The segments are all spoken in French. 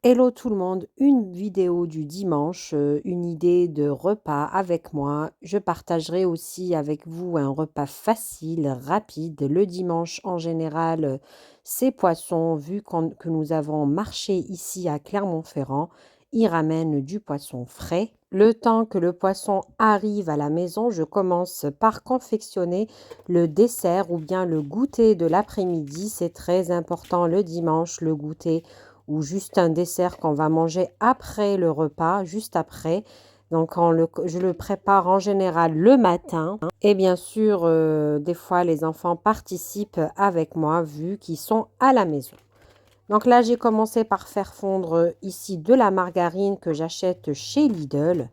Hello tout le monde, une vidéo du dimanche, une idée de repas avec moi. Je partagerai aussi avec vous un repas facile, rapide. Le dimanche en général, ces poissons, que nous avons marché ici à Clermont-Ferrand, ils ramènent du poisson frais. Le temps que le poisson arrive à la maison, je commence par confectionner le dessert ou bien le goûter de l'après-midi. C'est très important le dimanche, le goûter ou juste un dessert qu'on va manger après le repas, juste après. Donc, je le prépare en général le matin. Et bien sûr, des fois, les enfants participent avec moi vu qu'ils sont à la maison. Donc là, j'ai commencé par faire fondre ici de la margarine que j'achète chez Lidl.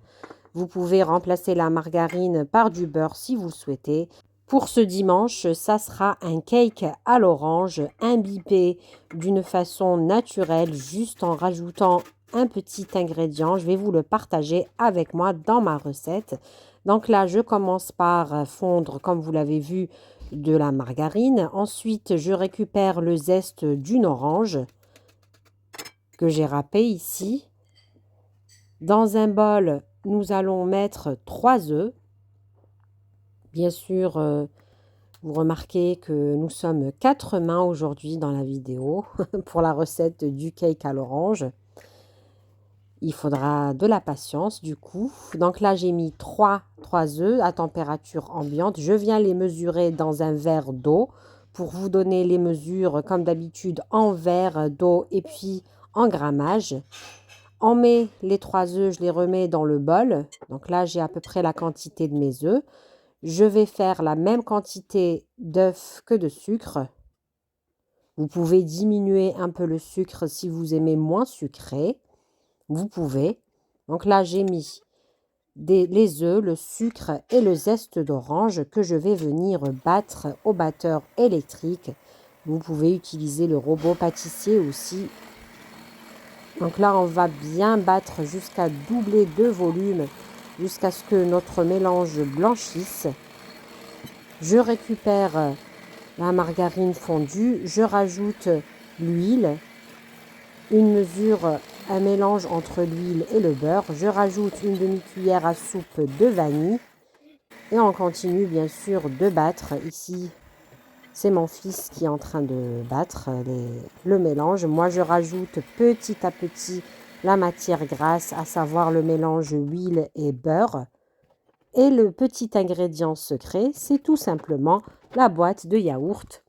Vous pouvez remplacer la margarine par du beurre si vous le souhaitez. Pour ce dimanche, ça sera un cake à l'orange, imbibé d'une façon naturelle, juste en rajoutant un petit ingrédient. Je vais vous le partager avec moi dans ma recette. Donc là, je commence par fondre, comme vous l'avez vu, de la margarine. Ensuite, je récupère le zeste d'une orange que j'ai râpé ici. Dans un bol, nous allons mettre 3 œufs. Bien sûr, vous remarquez que nous sommes 4 mains aujourd'hui dans la vidéo pour la recette du cake à l'orange. Il faudra de la patience du coup. Donc là, j'ai mis 3 œufs à température ambiante. Je viens les mesurer dans un verre d'eau pour vous donner les mesures comme d'habitude en verre d'eau et puis en grammage. On met les 3 œufs, je les remets dans le bol. Donc là, j'ai à peu près la quantité de mes œufs. Je vais faire la même quantité d'œufs que de sucre. Vous pouvez diminuer un peu le sucre si vous aimez moins sucré. Vous pouvez. Donc là, j'ai mis les œufs, le sucre et le zeste d'orange que je vais venir battre au batteur électrique. Vous pouvez utiliser le robot pâtissier aussi. Donc là, on va bien battre jusqu'à doubler de volume, jusqu'à ce que notre mélange blanchisse. Je récupère la margarine fondue, je rajoute l'huile, une mesure, un mélange entre l'huile et le beurre. Je rajoute une demi-cuillère à soupe de vanille et on continue bien sûr de battre. Ici, c'est mon fils qui est en train de battre le mélange. Moi, je rajoute petit à petit la matière grasse, à savoir le mélange huile et beurre. Et le petit ingrédient secret, c'est tout simplement la boîte de yaourt.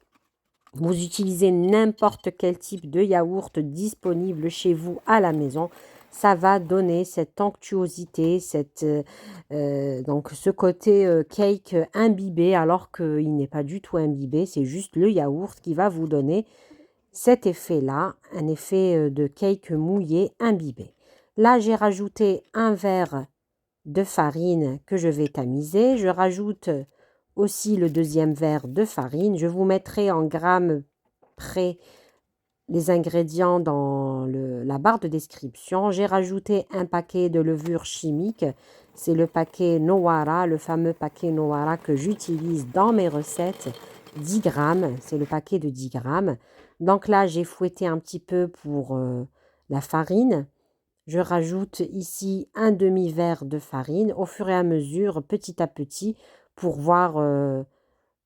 Vous utilisez n'importe quel type de yaourt disponible chez vous à la maison. Ça va donner cette onctuosité, donc ce côté cake imbibé alors qu'il n'est pas du tout imbibé. C'est juste le yaourt qui va vous donner cet effet-là, un effet de cake mouillé imbibé. Là, j'ai rajouté un verre de farine que je vais tamiser. Je rajoute aussi le deuxième verre de farine. Je vous mettrai en grammes près les ingrédients dans la barre de description. J'ai rajouté un paquet de levure chimique. C'est le paquet Nowara, le fameux paquet Nowara que j'utilise dans mes recettes. 10 grammes, c'est le paquet de 10 grammes. Donc là, j'ai fouetté un petit peu pour la farine. Je rajoute ici un demi-verre de farine au fur et à mesure, petit à petit, pour voir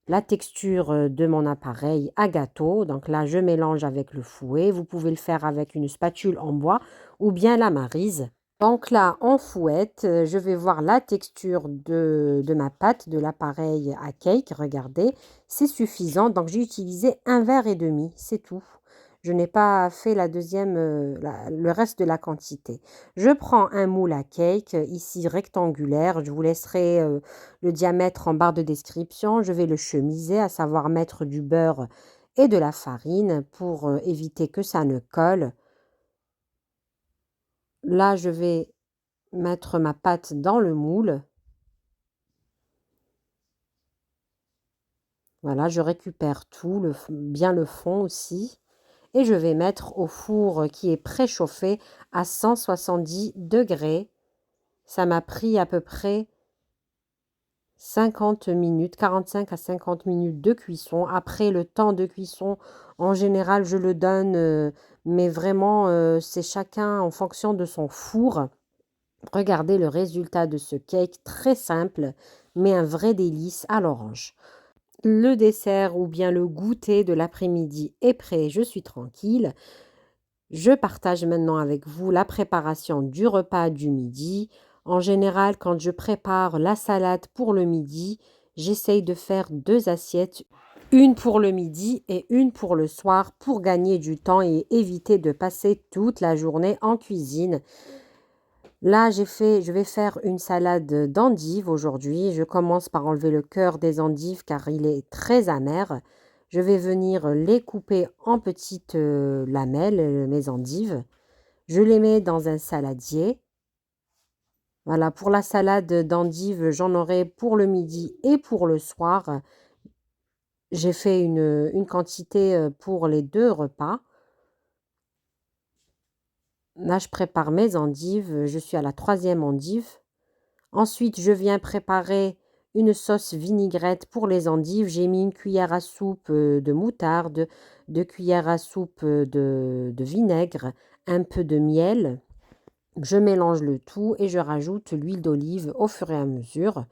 la texture de mon appareil à gâteau. Donc là, je mélange avec le fouet. Vous pouvez le faire avec une spatule en bois ou bien la maryse. Donc là, on fouette. Je vais voir la texture de ma pâte, de l'appareil à cake. Regardez, c'est suffisant. Donc j'ai utilisé un verre et demi, c'est tout. Je n'ai pas fait le reste de la quantité. Je prends un moule à cake, ici rectangulaire. Je vous laisserai le diamètre en barre de description. Je vais le chemiser, à savoir mettre du beurre et de la farine pour éviter que ça ne colle. Là, je vais mettre ma pâte dans le moule. Voilà, je récupère tout, bien le fond aussi. Et je vais mettre au four qui est préchauffé à 170 degrés. Ça m'a pris à peu près 50 minutes, 45 à 50 minutes de cuisson. Après, le temps de cuisson, en général, je le donne, mais vraiment, c'est chacun en fonction de son four. Regardez le résultat de ce cake, très simple, mais un vrai délice à l'orange. Le dessert ou bien le goûter de l'après-midi est prêt, je suis tranquille. Je partage maintenant avec vous la préparation du repas du midi. En général, quand je prépare la salade pour le midi, j'essaye de faire 2 assiettes, une pour le midi et une pour le soir pour gagner du temps et éviter de passer toute la journée en cuisine. Là, je vais faire une salade d'endives aujourd'hui. Je commence par enlever le cœur des endives car il est très amer. Je vais venir les couper en petites lamelles, mes endives. Je les mets dans un saladier. Voilà, pour la salade d'endives, j'en aurai pour le midi et pour le soir. J'ai fait une quantité pour les 2 repas. Là, je prépare mes endives. Je suis à la 3e endive. Ensuite, je viens préparer une sauce vinaigrette pour les endives. J'ai mis une cuillère à soupe de moutarde, 2 cuillères à soupe de vinaigre, un peu de miel. Je mélange le tout et je rajoute l'huile d'olive au fur et à mesure.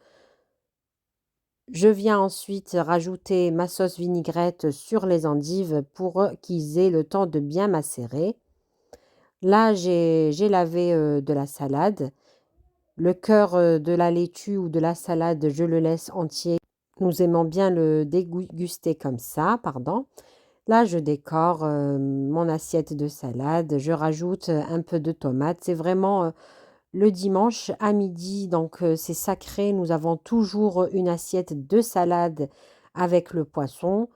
Je viens ensuite rajouter ma sauce vinaigrette sur les endives pour qu'ils aient le temps de bien macérer. Là, j'ai lavé de la salade. Le cœur de la laitue ou de la salade, je le laisse entier. Nous aimons bien le déguster comme ça, pardon. Là, je décore mon assiette de salade. Je rajoute un peu de tomate. C'est vraiment le dimanche à midi, donc c'est sacré. Nous avons toujours une assiette de salade avec le poisson.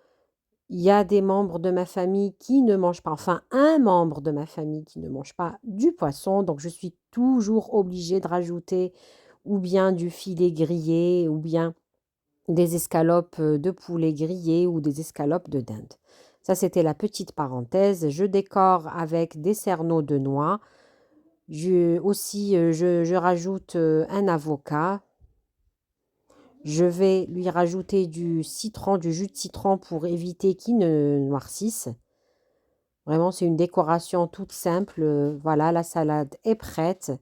Il y a des membres de ma famille qui ne mangent pas, enfin un membre de ma famille qui ne mange pas du poisson, donc je suis toujours obligée de rajouter ou bien du filet grillé ou bien des escalopes de poulet grillé ou des escalopes de dinde. Ça, c'était la petite parenthèse. Je décore avec des cerneaux de noix. Je rajoute un avocat. Je vais lui rajouter du citron, du jus de citron pour éviter qu'il ne noircisse. Vraiment, c'est une décoration toute simple. Voilà, la salade est prête.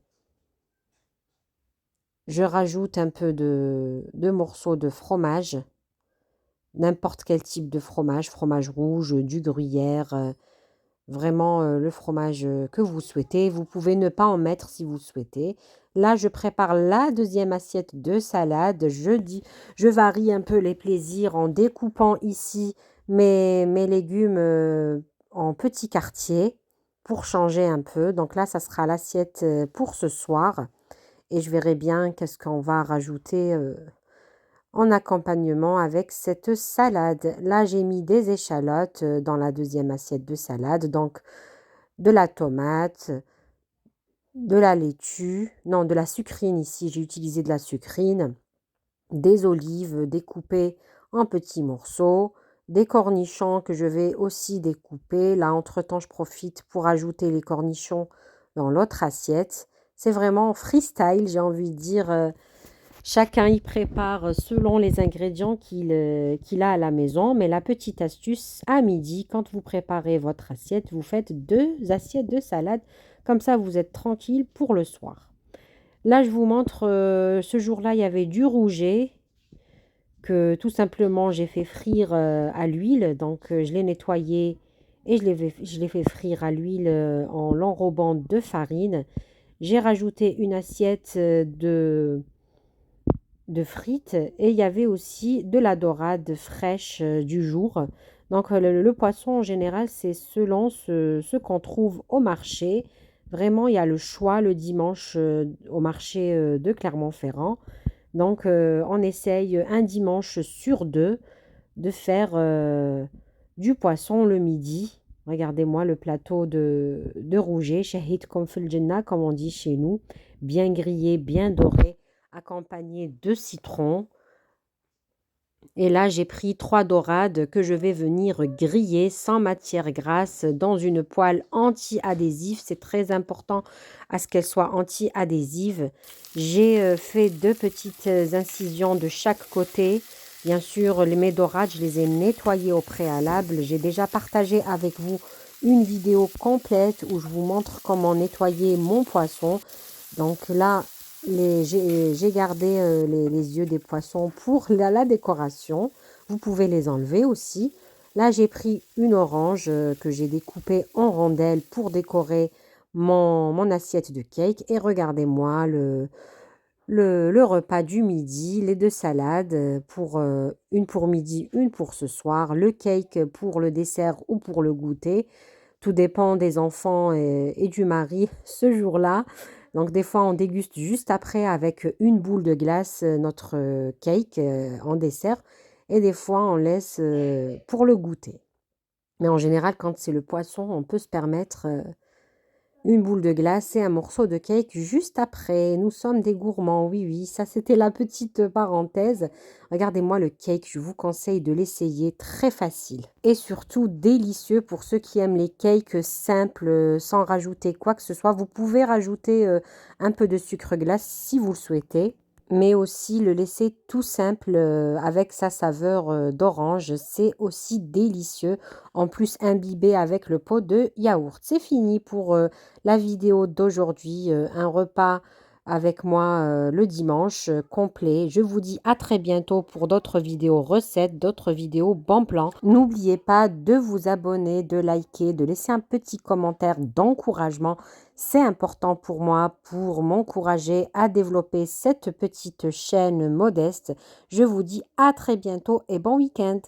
Je rajoute un peu de morceaux de fromage, n'importe quel type de fromage, fromage rouge, du gruyère, vraiment le fromage que vous souhaitez. Vous pouvez ne pas en mettre si vous souhaitez. Là, je prépare la 2e assiette de salade. Je varie un peu les plaisirs en découpant ici mes légumes en petits quartiers pour changer un peu. Donc là, ça sera l'assiette pour ce soir. Et je verrai bien qu'est-ce qu'on va rajouter en accompagnement avec cette salade. Là, j'ai mis des échalotes dans la 2e assiette de salade. Donc, de la tomate, de la laitue, non, de la sucrine ici. J'ai utilisé de la sucrine, des olives découpées en petits morceaux, des cornichons que je vais aussi découper. Là, entre-temps, je profite pour ajouter les cornichons dans l'autre assiette. C'est vraiment freestyle, j'ai envie de dire. Chacun y prépare selon les ingrédients qu'il a à la maison. Mais la petite astuce, à midi, quand vous préparez votre assiette, vous faites 2 assiettes de salade. Comme ça, vous êtes tranquille pour le soir. Là, je vous montre, ce jour-là, il y avait du rouget que tout simplement j'ai fait frire à l'huile. Donc, je l'ai nettoyé et je l'ai fait frire à l'huile en l'enrobant de farine. J'ai rajouté une assiette de frites et il y avait aussi de la dorade fraîche du jour. Donc le poisson en général, c'est selon ce qu'on trouve au marché. Vraiment, il y a le choix le dimanche au marché de Clermont-Ferrand. Donc on essaye un dimanche sur 2 de faire du poisson le midi. Regardez-moi le plateau de rouget, shahid comme fil jannah, comme on dit chez nous, bien grillé, bien doré, accompagné de citron. Et là, j'ai pris 3 dorades que je vais venir griller sans matière grasse dans une poêle anti-adhésive. C'est très important à ce qu'elle soit anti-adhésive. J'ai fait 2 petites incisions de chaque côté. Bien sûr, mes dorades, je les ai nettoyées au préalable. J'ai déjà partagé avec vous une vidéo complète où je vous montre comment nettoyer mon poisson. Donc là, j'ai gardé les yeux des poissons pour la décoration. Vous pouvez les enlever aussi. Là, j'ai pris une orange que j'ai découpée en rondelles pour décorer mon assiette de cake. Et regardez-moi le repas du midi, les 2 salades, une pour midi, une pour ce soir, le cake pour le dessert ou pour le goûter. Tout dépend des enfants et du mari ce jour-là. Donc des fois, on déguste juste après avec une boule de glace notre cake en dessert. Et des fois, on laisse pour le goûter. Mais en général, quand c'est le poisson, on peut se permettre une boule de glace et un morceau de cake juste après. Nous sommes des gourmands, oui, oui. Ça, c'était la petite parenthèse. Regardez-moi le cake, je vous conseille de l'essayer, très facile. Et surtout délicieux pour ceux qui aiment les cakes simples, sans rajouter quoi que ce soit. Vous pouvez rajouter un peu de sucre glace si vous le souhaitez, mais aussi le laisser tout simple avec sa saveur d'orange. C'est aussi délicieux. En plus, imbibé avec le pot de yaourt. C'est fini pour la vidéo d'aujourd'hui. Un repas avec moi le dimanche complet. Je vous dis à très bientôt pour d'autres vidéos recettes, d'autres vidéos bon plan. N'oubliez pas de vous abonner, de liker, de laisser un petit commentaire d'encouragement. C'est important pour moi, pour m'encourager à développer cette petite chaîne modeste. Je vous dis à très bientôt et bon week-end.